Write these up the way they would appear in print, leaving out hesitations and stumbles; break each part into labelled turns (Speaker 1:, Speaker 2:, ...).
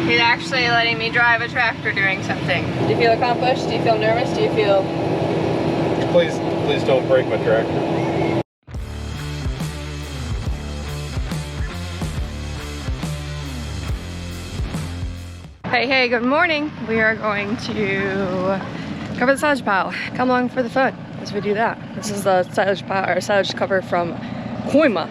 Speaker 1: He's actually letting me drive a tractor doing something. Do you feel accomplished? Do you feel nervous? Do you feel...
Speaker 2: Please don't break my tractor.
Speaker 1: Hey, good morning. We are going to cover the silage pile. Come along for the fun as we do that. This is the silage pile, or silage cover from Koima.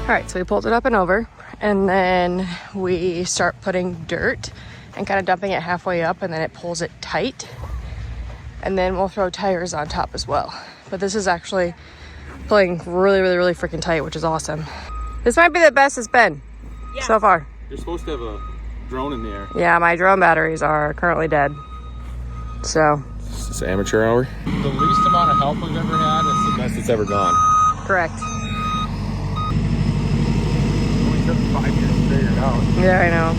Speaker 1: All right, so we pulled it up and over, and then we start putting dirt and kind of dumping it halfway up, and then it pulls it tight. And then we'll throw tires on top as well. But this is actually pulling really freaking tight, which is awesome. This might be the best it's been so far.
Speaker 2: You're supposed to have a drone in the air.
Speaker 1: Yeah, my drone batteries are currently dead. So.
Speaker 2: It's amateur hour. The least amount of help we've ever had is the best it's ever gone.
Speaker 1: Correct.
Speaker 2: Only took 5 years to figure it out.
Speaker 1: Yeah, I know.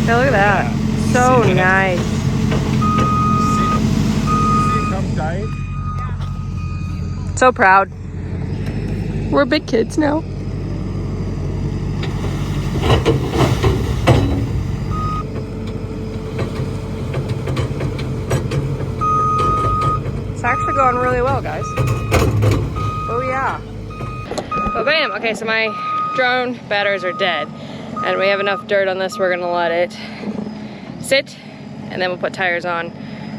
Speaker 1: Yeah, look at that. So nice.
Speaker 2: See it come tight?
Speaker 1: So proud. We're big kids now. It's actually going really well, guys. Oh yeah. Oh bam, okay, so my drone batteries are dead. And we have enough dirt on this, we're gonna let it sit, and then we'll put tires on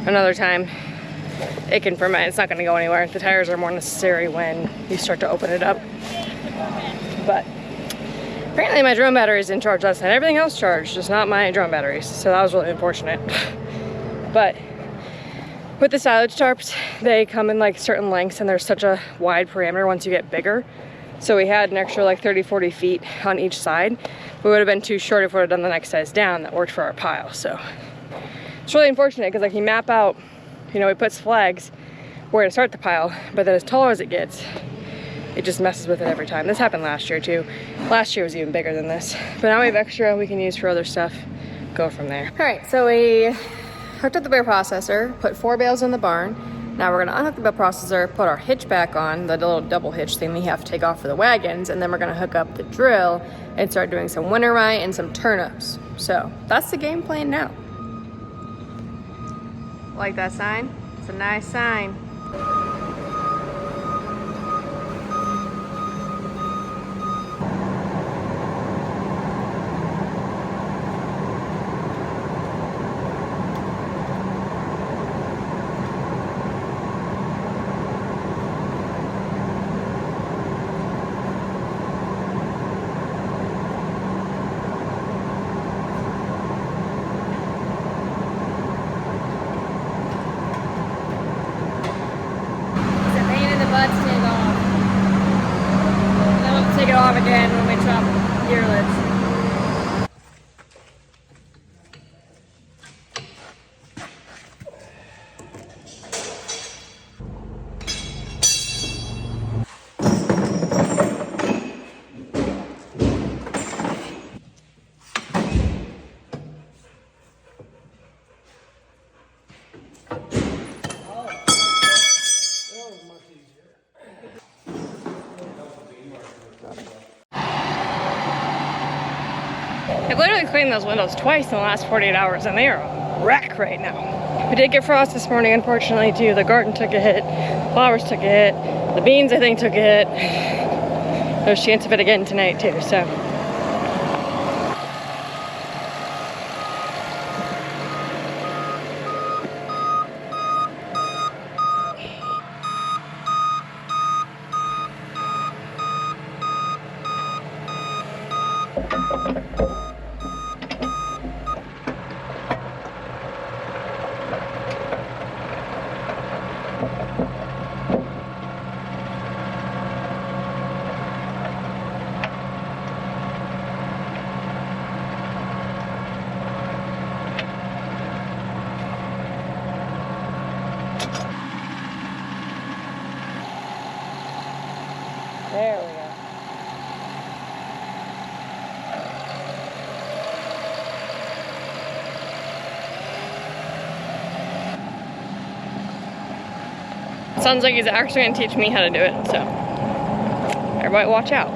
Speaker 1: another time. It can ferment, it's not gonna go anywhere. The tires are more necessary when you start to open it up. But apparently my drone battery is in charge last night. Everything else charged, just not my drone batteries. So that was really unfortunate. But with the silage tarps, they come in like certain lengths, and there's such a wide parameter once you get bigger. So we had an extra like 30-40 feet on each side. We would have been too short if we would have done the next size down that worked for our pile. So it's really unfortunate because like you map out, you know, it puts flags where to start the pile, but then as taller as it gets, it just messes with it every time. This happened last year too. Last year was even bigger than this. But now we have extra we can use for other stuff. Go from there. All right, so we hooked up the bear processor, put 4 bales in the barn. Now we're gonna unhook the bale processor, put our hitch back on, the little double hitch thing we have to take off for the wagons, and then we're gonna hook up the drill and start doing some winter rye and some turnips. So that's the game plan now. Like that sign? It's a nice sign. Take it off again when we chop ear lids. I've literally cleaned those windows twice in the last 48 hours and they are a wreck right now. We did get frost this morning, unfortunately, too. The garden took a hit, flowers took a hit, the beans, I think, took a hit. There's a chance of it again tonight, too, so. There we go. Sounds like he's actually going to teach me how to do it, so everybody watch out.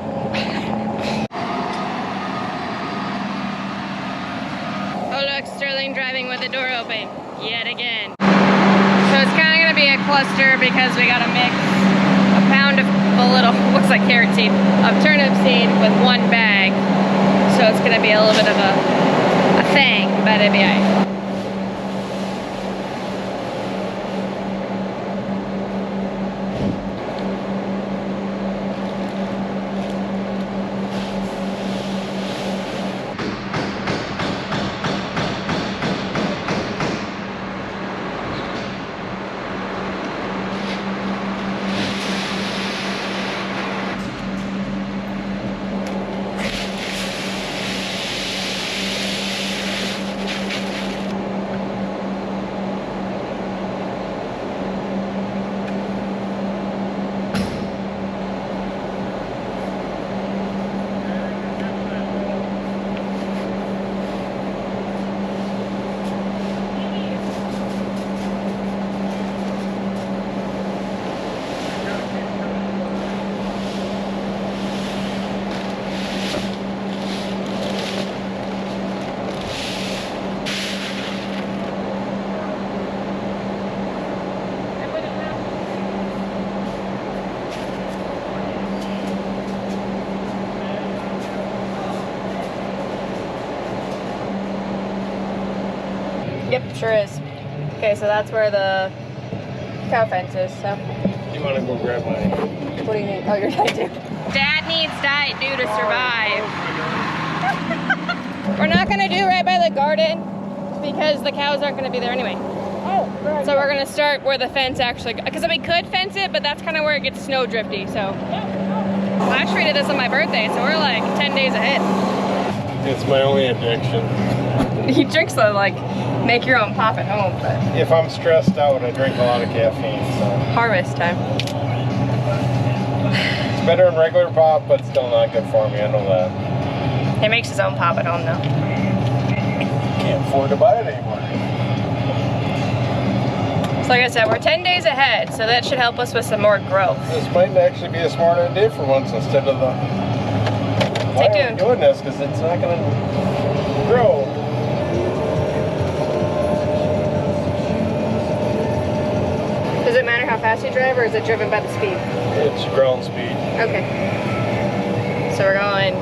Speaker 1: Oh look, Sterling driving with the door open, yet again. So it's kind of going to be a cluster because we got to mix a pound of a little, looks like carrot seed, of turnip seed with one bag. So it's going to be a little bit of a thing, but it'll be alright. Yep, sure is. Okay, so that's where the cow fence is, so.
Speaker 2: You want to go grab my...
Speaker 1: What do you need? Oh, you're diet too. Dad needs diet dew to survive. We're not gonna do right by the garden because the cows aren't gonna be there anyway.
Speaker 3: Oh, right.
Speaker 1: So we're gonna start where the fence actually, because we could fence it, but that's kind of where it gets snow drifty, so. Last year we did this on my birthday, so we're like 10 days ahead.
Speaker 2: It's my only addiction.
Speaker 1: He drinks the like, make your own pop at home, but.
Speaker 2: If I'm stressed out, I drink a lot of caffeine, so.
Speaker 1: Harvest time.
Speaker 2: It's better than regular pop, but still not good for me, I know that.
Speaker 1: He makes his own pop at home though.
Speaker 2: Can't afford to buy it anymore.
Speaker 1: So like I said, we're 10 days ahead, so that should help us with some more growth.
Speaker 2: This might actually be a smart idea for once instead of the...
Speaker 1: Stay
Speaker 2: Why are we
Speaker 1: tuned.
Speaker 2: doing this? Because it's not going to grow.
Speaker 1: Does it matter how fast you drive, or is it driven by the speed?
Speaker 2: It's ground speed.
Speaker 1: Okay. So we're going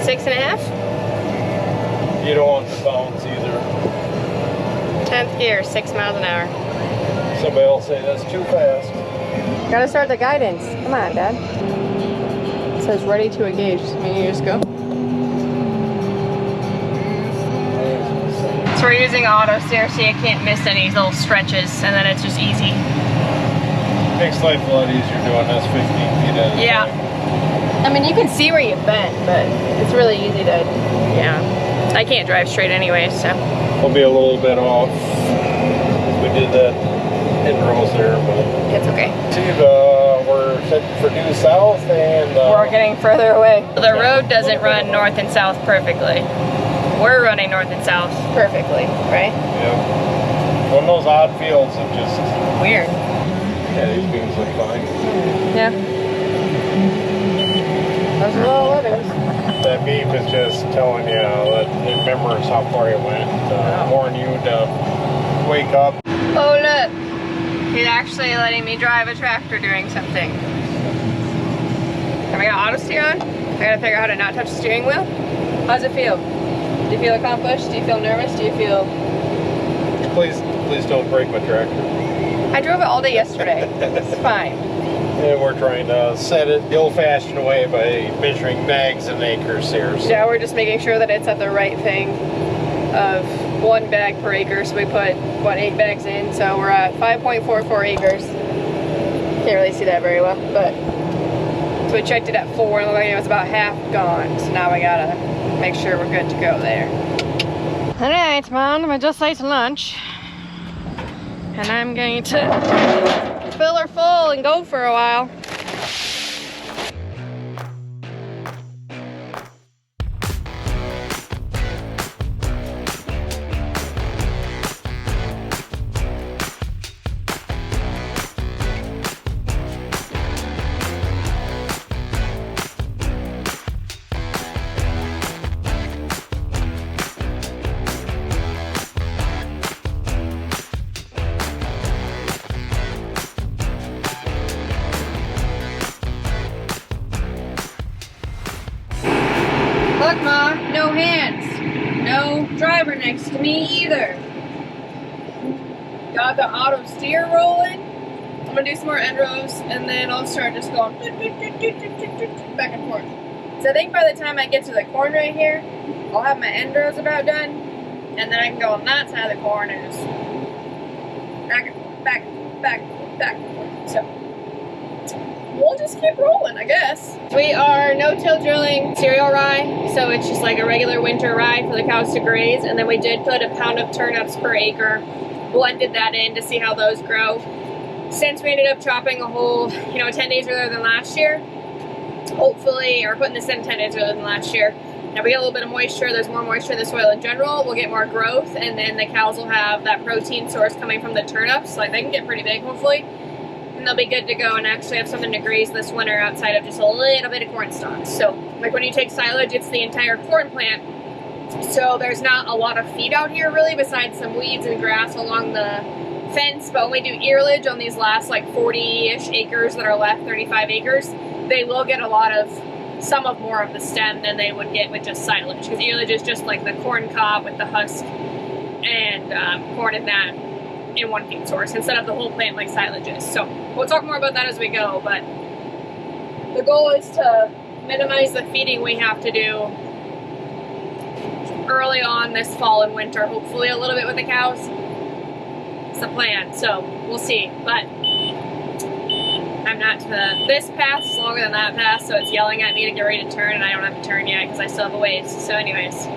Speaker 1: 6.5?
Speaker 2: You don't want to bounce either.
Speaker 1: 10th gear, 6 miles an hour.
Speaker 2: Somebody will say that's too fast.
Speaker 1: Gotta start the guidance. Come on, Dad. It says ready to engage. So you just go. So we're using auto steer so you can't miss any little stretches, and then it's just easy.
Speaker 2: Makes life a lot easier doing this 15 feet at a
Speaker 1: Yeah.
Speaker 2: time.
Speaker 1: I mean, you can see where you've been, but it's really easy to, yeah. I can't drive straight anyway, so.
Speaker 2: We'll be a little bit off. We did that in rows there, but
Speaker 1: It's okay.
Speaker 2: see, we're set for due south, and
Speaker 1: We're getting further away. The road doesn't run north and south perfectly. We're running north and south perfectly, right?
Speaker 2: yeah, one of those odd fields of just
Speaker 1: Weird.
Speaker 2: yeah, these beans look fine.
Speaker 1: Yeah. Those are little livings.
Speaker 2: That that beep is just telling you that it remembers how far you went, warn you to wake up.
Speaker 1: Oh look, he's actually letting me drive a tractor doing something. Have I got auto steer on? I gotta figure out how to not touch the steering wheel. How's it feel? Do you feel accomplished? Do you feel nervous? Do you feel...
Speaker 2: Please don't break my tractor.
Speaker 1: I drove it all day yesterday. It's fine.
Speaker 2: And we're trying to set it the old-fashioned way by measuring bags and acres here. So.
Speaker 1: Yeah, we're just making sure that it's at the right thing of 1 bag per acre. So we put, what, 8 bags in. So we're at 5.44 acres. Can't really see that very well, but... So we checked it at 4 and it looked like it was about half gone. So now we gotta make sure we're good to go there. Alright, Mom, we just ate lunch. And I'm going to fill her full and go for a while. Look, Ma, no hands. No driver next to me either. Got the auto steer rolling. I'm gonna do some more end rows and then I'll start just going back and forth. So I think by the time I get to the corn right here, I'll have my end rows about done. And then I can go on that side of the corn and just back and forth, back and forth, back and forth, back and forth. So we'll just keep rolling, I guess. We are no-till drilling cereal rye, so it's just like a regular winter rye for the cows to graze, and then we did put a pound of turnips per acre, blended that in to see how those grow. Since we ended up chopping a whole, 10 days earlier than last year, hopefully, or putting this in 10 days earlier than last year, now we get a little bit of moisture, there's more moisture in the soil in general, we'll get more growth, and then the cows will have that protein source coming from the turnips, like they can get pretty big, hopefully. And they'll be good to go and actually have something to graze this winter outside of just a little bit of corn stalks. So, like when you take silage, it's the entire corn plant. So there's not a lot of feed out here really, besides some weeds and grass along the fence. But when we do earlage on these last like 40-ish acres that are left, 35 acres, they will get a lot of, some of more of the stem than they would get with just silage. Because earlage is just like the corn cob with the husk and corn in that in one feed source instead of the whole plant like silage is. So we'll talk more about that as we go, but the goal is to minimize the feeding we have to do early on this fall and winter, hopefully a little bit with the cows. It's the plan, so we'll see. But I'm not to this path is longer than that path, so it's yelling at me to get ready to turn and I don't have to turn yet because I still have a ways. So anyways.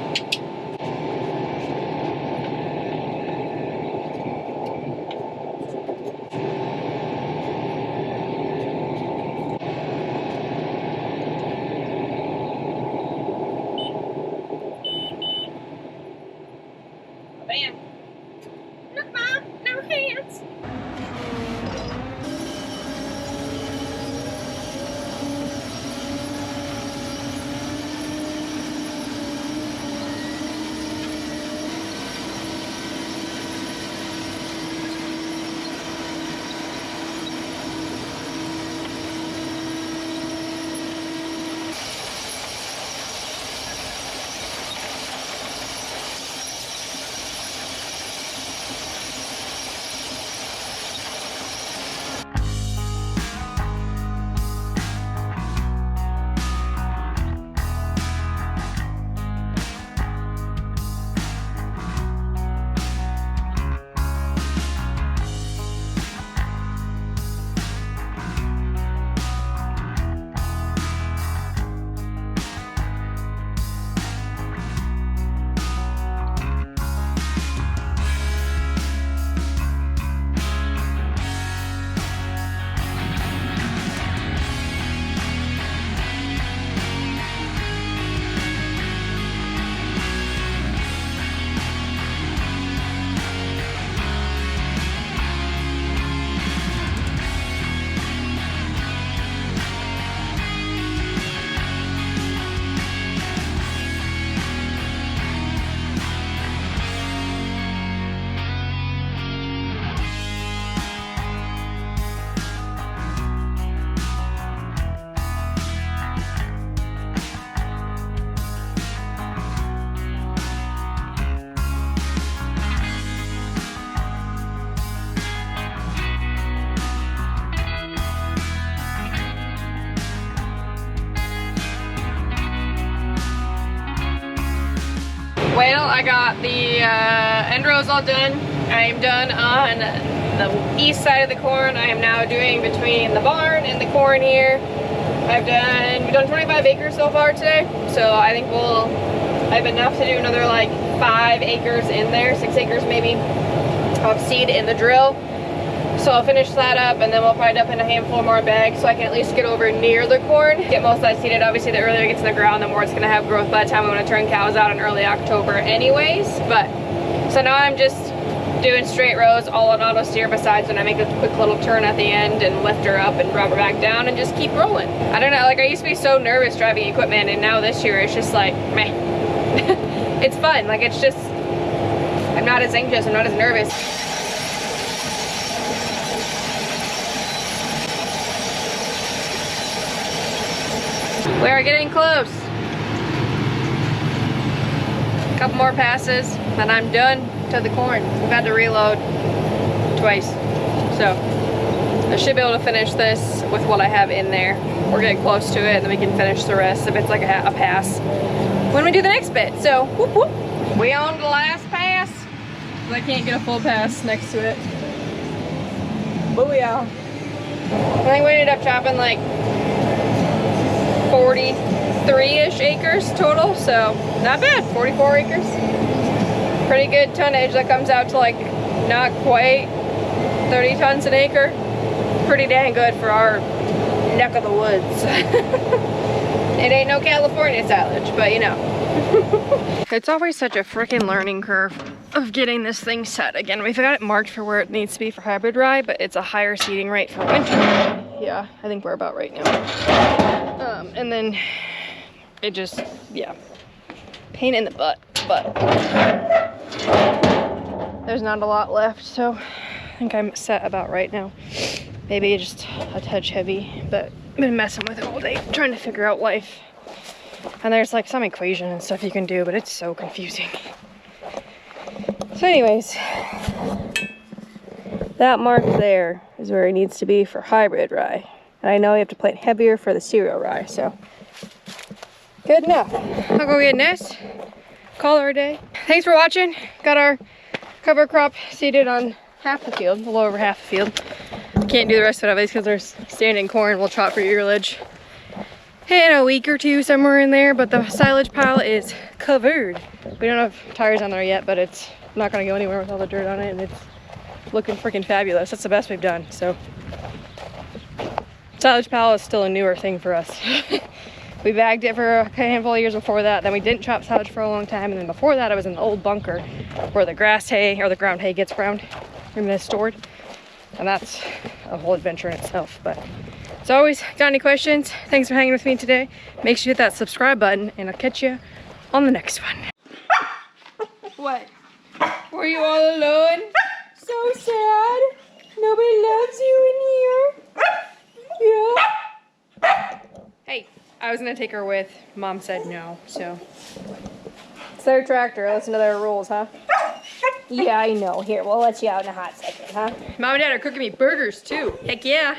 Speaker 1: Bam. Look, Mom, no hands. Well, I got the end rows all done. I am done on the east side of the corn. I am now doing between the barn and the corn here. We've done 25 acres so far today. So I think I have enough to do another like 5 acres in there, 6 acres maybe, of seed in the drill. So I'll finish that up and then we'll probably dump in a handful more bags so I can at least get over near the corn, get most of that seeded. Obviously the earlier it gets in the ground, the more it's gonna have growth by the time we wanna turn cows out in early October anyways. But, so now I'm just doing straight rows all on auto steer, besides when I make a quick little turn at the end and lift her up and drop her back down and just keep rolling. I don't know, like I used to be so nervous driving equipment, and now this year it's just like, meh. It's fun, like it's just, I'm not as anxious, I'm not as nervous. We are getting close. A couple more passes, and I'm done to the corn. We've had to reload twice. So I should be able to finish this with what I have in there. We're getting close to it, and then we can finish the rest if it's like a pass when we do the next bit. So whoop whoop. We on the last pass. I can't get a full pass next to it. Booyah. I think we ended up chopping like 43-ish acres total, so not bad. 44 acres. Pretty good tonnage. That comes out to like not quite 30 tons an acre. Pretty dang good for our neck of the woods. It ain't no California silage, but you know. It's always such a freaking learning curve of getting this thing set. Again, we've got it marked for where it needs to be for hybrid rye, but it's a higher seeding rate for winter. Yeah, I think we're about right now. And then it just, yeah, pain in the butt, but there's not a lot left, so I think I'm set about right now. Maybe just a touch heavy, but I've been messing with it all day, trying to figure out life. And there's like some equation and stuff you can do, but it's so confusing. So anyways, that mark there is where it needs to be for hybrid rye. And I know you have to plant heavier for the cereal rye, so good enough. I'll go get this, call her a day. Thanks for watching. Got our cover crop seeded on half the field, a little over half the field. Can't do the rest of it obviously because there's standing corn. We'll chop for earlage in a week or two, somewhere in there, but the silage pile is covered. We don't have tires on there yet, but it's not gonna go anywhere with all the dirt on it, and it's looking freaking fabulous. That's the best we've done. So silage pile is still a newer thing for us. We bagged it for a handful of years before that, then we didn't chop silage for a long time, and then before that it was an old bunker where the grass hay or the ground hay gets ground and is stored, and that's a whole adventure in itself. But as always, got any questions? Thanks for hanging with me today. Make sure you hit that subscribe button, and I'll catch you on the next one. What? Were you all alone? So sad. Nobody loves you in here. Yeah. Hey, I was gonna take her with. Mom said no, so. It's their tractor. Listen to their rules, huh? Yeah, I know. Here, we'll let you out in a hot second, huh? Mom and Dad are cooking me burgers too. Heck yeah.